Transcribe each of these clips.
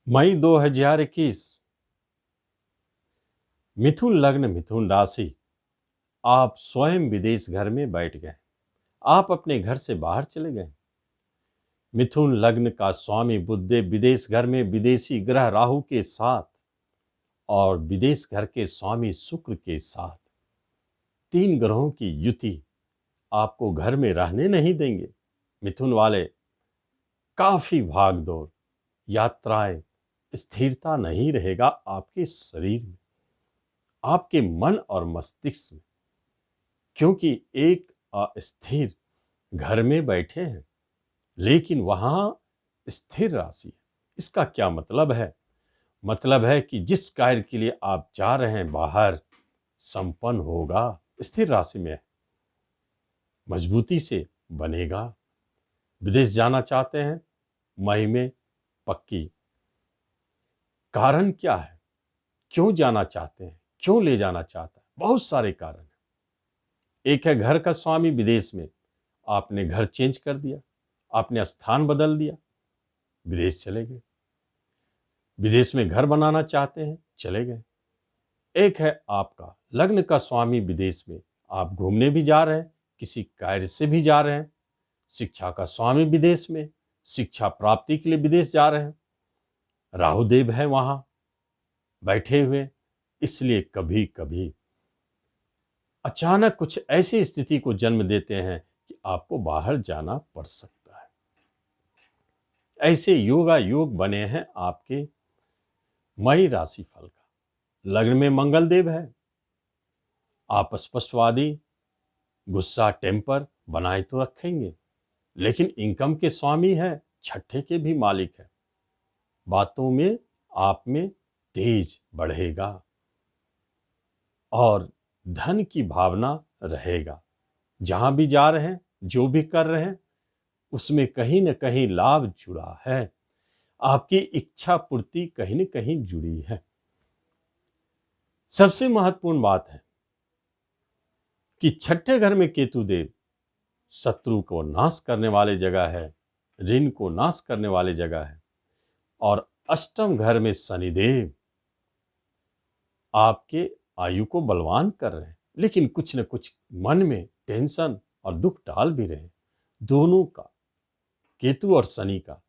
मई 2021। मिथुन लग्न, मिथुन राशि। आप स्वयं विदेश घर में बैठ गए। आप अपने घर से बाहर चले गए। मिथुन लग्न का स्वामी बुधदेव विदेश घर में विदेशी ग्रह राहु के साथ और विदेश घर के स्वामी शुक्र के साथ 3 ग्रहों की युति आपको घर में रहने नहीं देंगे। मिथुन वाले काफी भाग दौड़, यात्राएं, स्थिरता नहीं रहेगा आपके शरीर में, आपके मन और मस्तिष्क में, क्योंकि एक अस्थिर घर में बैठे हैं लेकिन वहां स्थिर राशि है। इसका क्या मतलब है? मतलब है कि जिस कार्य के लिए आप जा रहे हैं बाहर, संपन्न होगा। स्थिर राशि में है, मजबूती से बनेगा। विदेश जाना चाहते हैं, मई में पक्की। कारण क्या है? क्यों जाना चाहते हैं? क्यों ले जाना चाहता है? बहुत सारे कारण हैं। एक है घर का स्वामी विदेश में, आपने घर चेंज कर दिया, आपने स्थान बदल दिया, विदेश चले गए। विदेश में घर बनाना चाहते हैं, चले गए। एक है आपका लग्न का स्वामी विदेश में, आप घूमने भी जा रहे हैं, किसी कार्य से भी जा रहे हैं। शिक्षा का स्वामी विदेश में, शिक्षा प्राप्ति के लिए विदेश जा रहे हैं। राहुदेव है वहां बैठे हुए, इसलिए कभी कभी अचानक कुछ ऐसी स्थिति को जन्म देते हैं कि आपको बाहर जाना पड़ सकता है। ऐसे योगा योग बने हैं आपके मई राशि फल का। लग्न में मंगल देव है। आप स्पष्टवादी, गुस्सा, टेम्पर बनाए तो रखेंगे, लेकिन इनकम के स्वामी है, छठे के भी मालिक है। बातों में आप में तेज बढ़ेगा और धन की भावना रहेगा। जहां भी जा रहे हैं, जो भी कर रहे हैं, उसमें कहीं न कहीं लाभ जुड़ा है। आपकी इच्छा पूर्ति कहीं न कहीं जुड़ी है। सबसे महत्वपूर्ण बात है कि छठे घर में केतु देव शत्रु को नाश करने वाले जगह है, ऋण को नाश करने वाले जगह है। और अष्टम घर में शनिदेव आपके आयु को बलवान कर रहे हैं, लेकिन कुछ न कुछ मन में टेंशन और दुख डाल भी रहे हैं। दोनों का, केतु और शनि का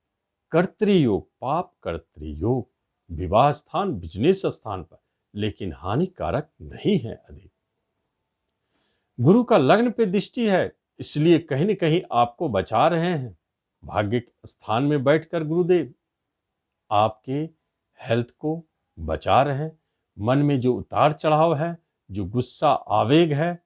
कर्तृयोग, पाप कर्तृयोग, विवाह स्थान, बिजनेस स्थान पर, लेकिन हानिकारक नहीं है अधिक। गुरु का लग्न पे दृष्टि है, इसलिए कहीं न कहीं आपको बचा रहे हैं। भाग्य के स्थान में बैठकर गुरुदेव आपके हेल्थ को बचा रहे हैं। मन में जो उतार चढ़ाव है, जो गुस्सा, आवेग है,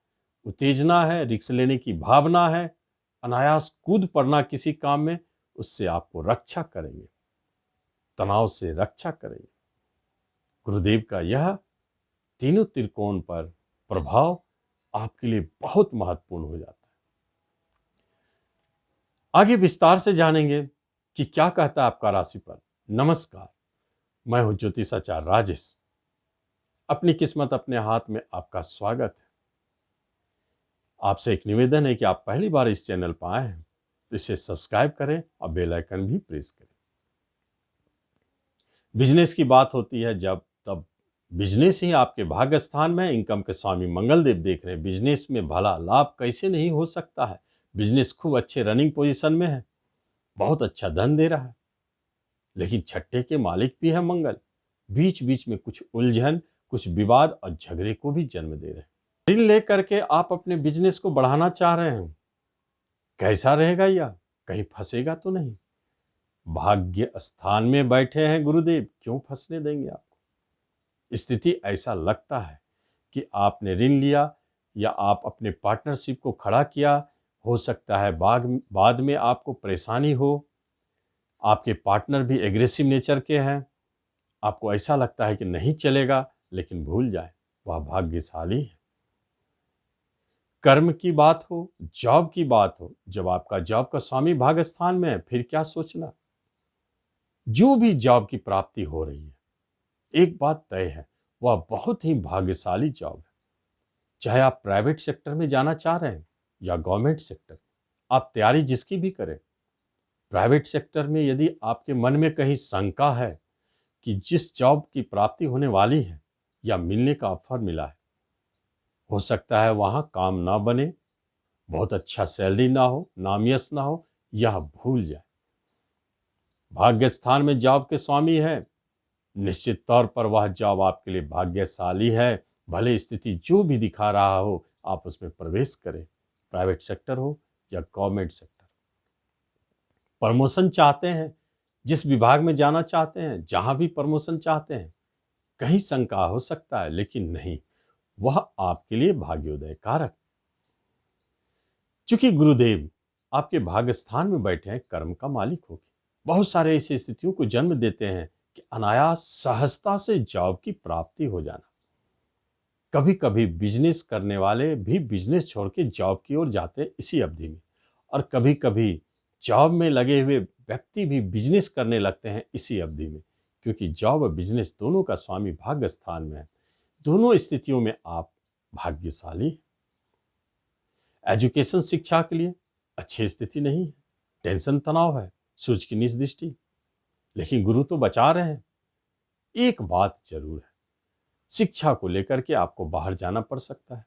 उत्तेजना है, रिस्क लेने की भावना है, अनायास कूद पड़ना किसी काम में, उससे आपको रक्षा करेंगे, तनाव से रक्षा करेंगे। गुरुदेव का यह तीनों त्रिकोण पर प्रभाव आपके लिए बहुत महत्वपूर्ण हो जाता है। आगे विस्तार से जानेंगे कि क्या कहता है आपका राशिफल। नमस्कार, मैं हूं ज्योतिषाचार्य राजेश। अपनी किस्मत अपने हाथ में आपका स्वागत है। आपसे एक निवेदन है कि आप पहली बार इस चैनल पर आए हैं तो इसे सब्सक्राइब करें और बेल आइकन भी प्रेस करें। बिजनेस की बात होती है जब तब बिजनेस ही आपके भाग्य स्थान में, इनकम के स्वामी मंगल देव देख रहे हैं। बिजनेस में भला लाभ कैसे नहीं हो सकता है। बिजनेस खूब अच्छे रनिंग पोजीशन में है, बहुत अच्छा धन दे रहा है, लेकिन छठे के मालिक भी है मंगल। बीच बीच में कुछ उलझन, कुछ विवाद और झगड़े को भी जन्म दे रहे हैं। ऋण लेकर के आप अपने बिजनेस को बढ़ाना चाह रहे हैं, कैसा रहेगा यह? कहीं फंसेगा तो नहीं? भाग्य स्थान में बैठे हैं गुरुदेव, क्यों फंसने देंगे आपको? स्थिति ऐसा लगता है कि आपने ऋण लिया या आप अपने पार्टनरशिप को खड़ा किया, हो सकता है बाद में आपको परेशानी हो। आपके पार्टनर भी एग्रेसिव नेचर के हैं, आपको ऐसा लगता है कि नहीं चलेगा, लेकिन भूल जाए वह भाग्यशाली है। कर्म की बात हो, जॉब की बात हो, जब आपका जॉब का स्वामी भाग्य स्थान में है, फिर क्या सोचना। जो भी जॉब की प्राप्ति हो रही है, एक बात तय है, वह बहुत ही भाग्यशाली जॉब है। चाहे आप प्राइवेट सेक्टर में जाना चाह रहे हैं या गवर्नमेंट सेक्टर, आप तैयारी जिसकी भी करें। प्राइवेट सेक्टर में यदि आपके मन में कहीं शंका है, कि जिस जॉब की प्राप्ति होने वाली है या मिलने का ऑफर मिला है, हो सकता है वहां काम ना बने, बहुत अच्छा सैलरी ना हो, नाम यश ना हो, यह भूल जाए। भाग्य स्थान में जॉब के स्वामी है, निश्चित तौर पर वह जॉब आपके लिए भाग्यशाली है। भले स्थिति जो भी दिखा रहा हो, आप उसमें प्रवेश करें, प्राइवेट सेक्टर हो या गवर्नमेंट सेक्टर। प्रमोशन चाहते हैं, जिस विभाग में जाना चाहते हैं, जहां भी प्रमोशन चाहते हैं, कहीं शंका हो सकता है, लेकिन नहीं, वह आपके लिए भाग्योदय कारक। चूंकि गुरुदेव आपके भाग्य स्थान में बैठे हैं, कर्म का मालिक होगी, बहुत सारे ऐसी स्थितियों को जन्म देते हैं कि अनायास सहजता से जॉब की प्राप्ति हो जाना। कभी कभी बिजनेस करने वाले भी बिजनेस छोड़ के जॉब की ओर जाते हैं इसी अवधि में, और कभी कभी जॉब में लगे हुए व्यक्ति भी बिजनेस करने लगते हैं इसी अवधि में, क्योंकि जॉब और बिजनेस दोनों का स्वामी भाग्य स्थान में है। दोनों स्थितियों में आप भाग्यशाली हैं। एजुकेशन शिक्षा के लिए अच्छी स्थिति नहीं है, टेंशन तनाव है, सूर्य की नीच दृष्टि, लेकिन गुरु तो बचा रहे हैं। एक बात जरूर है, शिक्षा को लेकर के आपको बाहर जाना पड़ सकता है,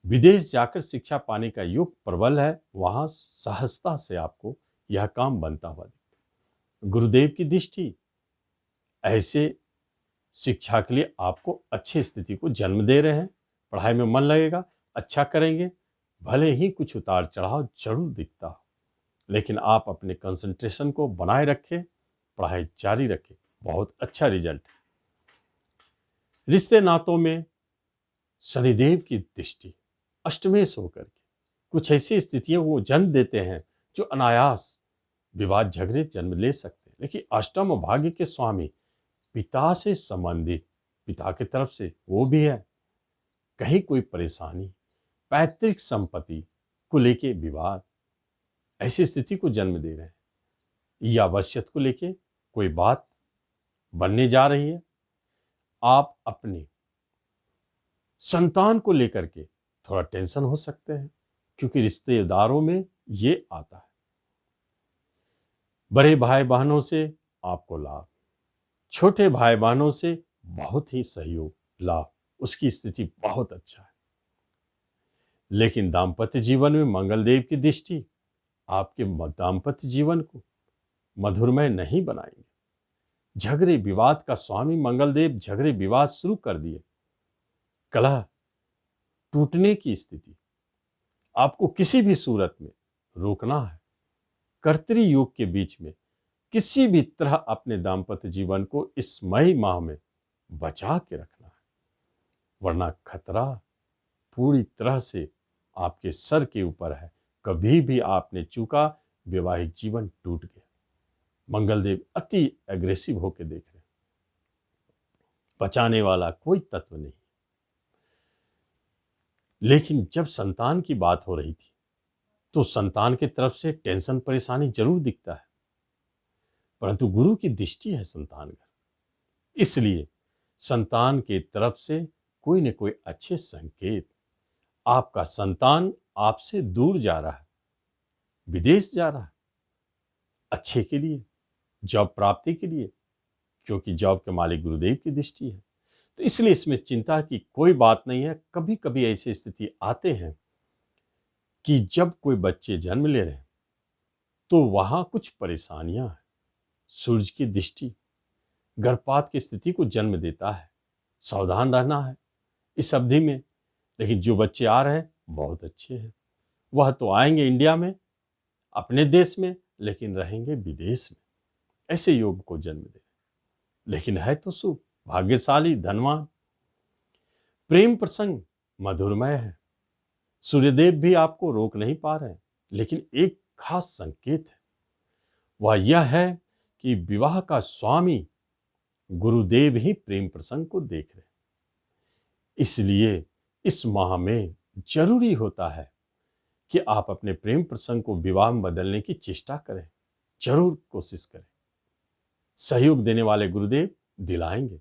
विदेश जाकर शिक्षा पाने का योग प्रबल है, वहां सहजता से आपको यह काम बनता हुआ दिखता है। गुरुदेव की दृष्टि ऐसे शिक्षा के लिए आपको अच्छी स्थिति को जन्म दे रहे हैं। पढ़ाई में मन लगेगा, अच्छा करेंगे, भले ही कुछ उतार चढ़ाव जरूर दिखता हो, लेकिन आप अपने कंसंट्रेशन को बनाए रखें, पढ़ाई जारी रखें, बहुत अच्छा रिजल्ट है। रिश्ते नातों में शनिदेव की दृष्टि अष्टमेश होकर के कुछ ऐसी स्थितियों को जन्म देते हैं जो अनायास विवाद झगड़े जन्म ले सकते हैं, लेकिन अष्टम भाग्य के स्वामी पिता से संबंधित, पिता की तरफ से वो भी है, कहीं कोई परेशानी, पैतृक संपत्ति को लेके विवाद, ऐसी स्थिति को जन्म दे रहे हैं, या वसीयत को लेके कोई बात बनने जा रही है। आप अपने संतान को लेकर के थोड़ा टेंशन हो सकते हैं, क्योंकि रिश्तेदारों में ये आता है। बड़े भाई बहनों से आपको लाभ, छोटे भाई बहनों से बहुत ही सहयोग लाभ, उसकी स्थिति बहुत अच्छा है। लेकिन दाम्पत्य जीवन में मंगलदेव की दृष्टि आपके दाम्पत्य जीवन को मधुरमय नहीं बनाएंगे। झगड़े विवाद का स्वामी मंगलदेव झगड़े विवाद शुरू कर दिए, कलह टूटने की स्थिति आपको किसी भी सूरत में रोकना है। कर्तरी योग के बीच में किसी भी तरह अपने दाम्पत्य जीवन को इस मई माह में बचा के रखना है, वरना खतरा पूरी तरह से आपके सर के ऊपर है। कभी भी आपने चूका, वैवाहिक जीवन टूट गया। मंगलदेव अति एग्रेसिव होकर देख रहे, बचाने वाला कोई तत्व नहीं। लेकिन जब संतान की बात हो रही थी, तो संतान की तरफ से टेंशन परेशानी जरूर दिखता है, परंतु गुरु की दृष्टि है संतान घर, इसलिए संतान के तरफ से कोई न कोई अच्छे संकेत। आपका संतान आपसे दूर जा रहा है, विदेश जा रहा है, अच्छे के लिए, जॉब प्राप्ति के लिए, क्योंकि जॉब के मालिक गुरुदेव की दृष्टि है। तो इसलिए इसमें चिंता की कोई बात नहीं है। कभी कभी ऐसी स्थिति आते हैं कि जब कोई बच्चे जन्म ले रहे हैं तो वहां कुछ परेशानियां हैं। सूरज की दृष्टि गर्भपात की स्थिति को जन्म देता है, सावधान रहना है इस अवधि में। लेकिन जो बच्चे आ रहे हैं बहुत अच्छे हैं, वह तो आएंगे इंडिया में, अपने देश में, लेकिन रहेंगे विदेश में, ऐसे योग को जन्म दे। लेकिन है तो शुभ, भाग्यशाली, धनवान। प्रेम प्रसंग मधुरमय है, सूर्यदेव भी आपको रोक नहीं पा रहे हैं, लेकिन एक खास संकेत है, वह यह है कि विवाह का स्वामी गुरुदेव ही प्रेम प्रसंग को देख रहे हैं। इसलिए इस माह में जरूरी होता है कि आप अपने प्रेम प्रसंग को विवाह में बदलने की चेष्टा करें, जरूर कोशिश करें। सहयोग देने वाले गुरुदेव दिलाएंगे।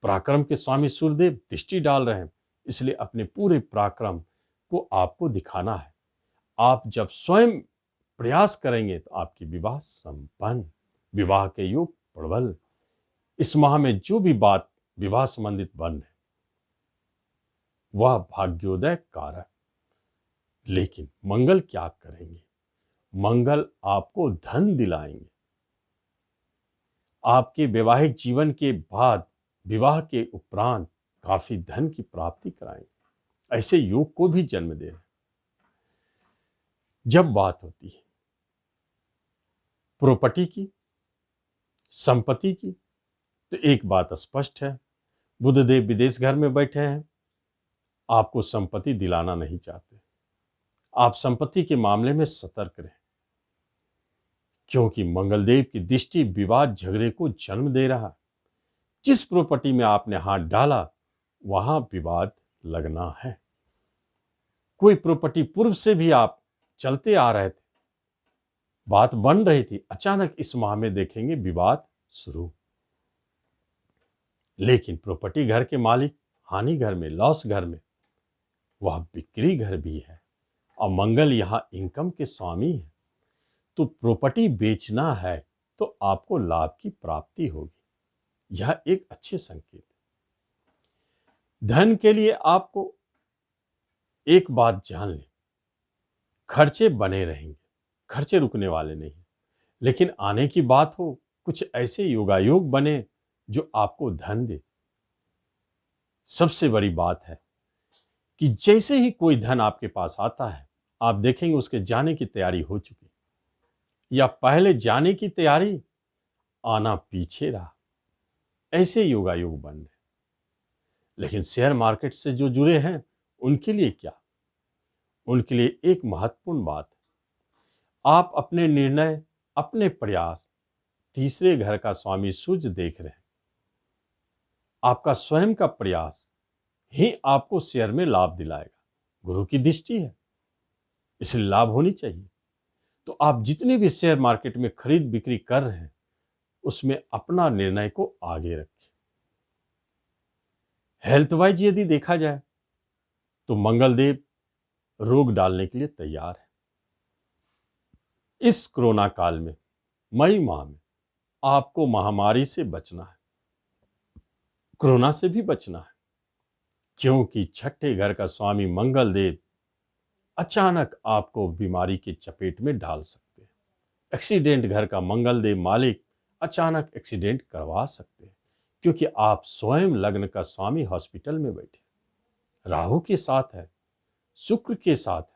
पराक्रम के स्वामी सूर्यदेव दृष्टि डाल रहे हैं, इसलिए अपने पूरे पराक्रम को आपको दिखाना है। आप जब स्वयं प्रयास करेंगे तो आपकी विवाह संपन्न, विवाह के योग प्रबल, इस माह में जो भी बात विवाह संबंधित बन रहे वह भाग्योदय कारक। लेकिन मंगल क्या करेंगे? मंगल आपको धन दिलाएंगे। आपके वैवाहिक जीवन के बाद विवाह के उपरांत काफी धन की प्राप्ति कराएंगे। ऐसे योग को भी जन्म दे रहे। जब बात होती है प्रॉपर्टी की, संपत्ति की, तो एक बात स्पष्ट है, बुधदेव विदेश घर में बैठे हैं, आपको संपत्ति दिलाना नहीं चाहते। आप संपत्ति के मामले में सतर्क रहें, क्योंकि मंगलदेव की दृष्टि विवाद झगड़े को जन्म दे रहा। जिस प्रॉपर्टी में आपने हाथ डाला वहां विवाद लगना है। कोई प्रॉपर्टी पूर्व से भी आप चलते आ रहे थे, बात बन रही थी, अचानक इस माह में देखेंगे विवाद शुरू। लेकिन प्रॉपर्टी घर के मालिक हानि घर में, लॉस घर में, वह बिक्री घर भी है और मंगल यहां इनकम के स्वामी है। तो प्रॉपर्टी बेचना है तो आपको लाभ की प्राप्ति होगी। यह एक अच्छे संकेत है। धन के लिए आपको एक बात जान लें, खर्चे बने रहेंगे, खर्चे रुकने वाले नहीं। लेकिन आने की बात हो, कुछ ऐसे योगायोग बने जो आपको धन दे। सबसे बड़ी बात है कि जैसे ही कोई धन आपके पास आता है, आप देखेंगे उसके जाने की तैयारी हो चुकी, या पहले जाने की तैयारी, आना पीछे रहा। ऐसे योगायोग बन रहे। लेकिन शेयर मार्केट से जो जुड़े हैं उनके लिए क्या? उनके लिए एक महत्वपूर्ण बात है, आप अपने निर्णय, अपने प्रयास तीसरे घर का स्वामी सूर्य देख रहे हैं। आपका स्वयं का प्रयास ही आपको शेयर में लाभ दिलाएगा। गुरु की दृष्टि है, इसलिए लाभ होनी चाहिए। तो आप जितने भी शेयर मार्केट में खरीद बिक्री कर रहे हैं उसमें अपना निर्णय को आगे रखें। हेल्थ वाइज यदि देखा जाए तो मंगलदेव रोग डालने के लिए तैयार है। इस कोरोना काल में, मई माह में, आपको महामारी से बचना है, कोरोना से भी बचना है, क्योंकि छठे घर का स्वामी मंगलदेव अचानक आपको बीमारी की चपेट में डाल सकते हैं। एक्सीडेंट घर का मंगलदेव मालिक अचानक एक्सीडेंट करवा सकते हैं, क्योंकि आप स्वयं लग्न का स्वामी हॉस्पिटल में बैठे, राहु के साथ है, शुक्र के साथ है।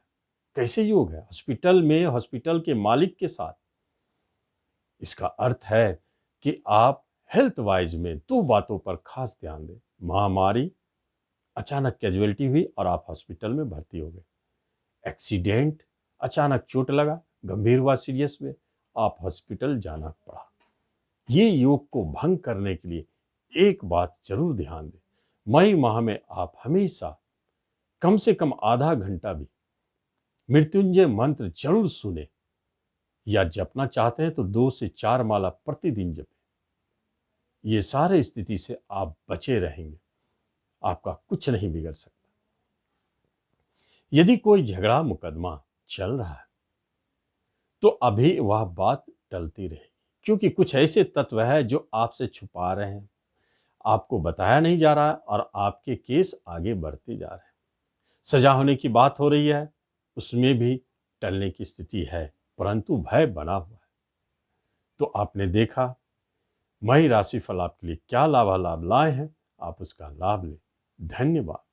कैसे योग है? हॉस्पिटल में, हॉस्पिटल के मालिक के साथ। इसका अर्थ है कि आप हेल्थ वाइज में दो बातों पर खास ध्यान दें। महामारी, अचानक कैजुअलिटी हुई और आप हॉस्पिटल में भर्ती हो गए। एक्सीडेंट, अचानक चोट लगा, गंभीर हुआ, सीरियस हुए, आप हॉस्पिटल जाना पड़ा। ये योग को भंग करने के लिए एक बात जरूर ध्यान दें, मई माह में आप हमेशा कम से कम आधा घंटा भी मृत्युंजय मंत्र जरूर सुने, या जपना चाहते हैं तो 2 से 4 माला प्रतिदिन जपें। ये सारे स्थिति से आप बचे रहेंगे, आपका कुछ नहीं बिगड़ सकता। यदि कोई झगड़ा मुकदमा चल रहा है तो अभी वह बात टलती रहेगी, क्योंकि कुछ ऐसे तत्व है जो आपसे छुपा रहे हैं, आपको बताया नहीं जा रहा और आपके केस आगे बढ़ते जा रहे हैं। सजा होने की बात हो रही है, उसमें भी टलने की स्थिति है, परंतु भय बना हुआ है। तो आपने देखा मई राशि फल आपके लिए क्या लाभालाभ लाए हैं, आप उसका लाभ लें। धन्यवाद।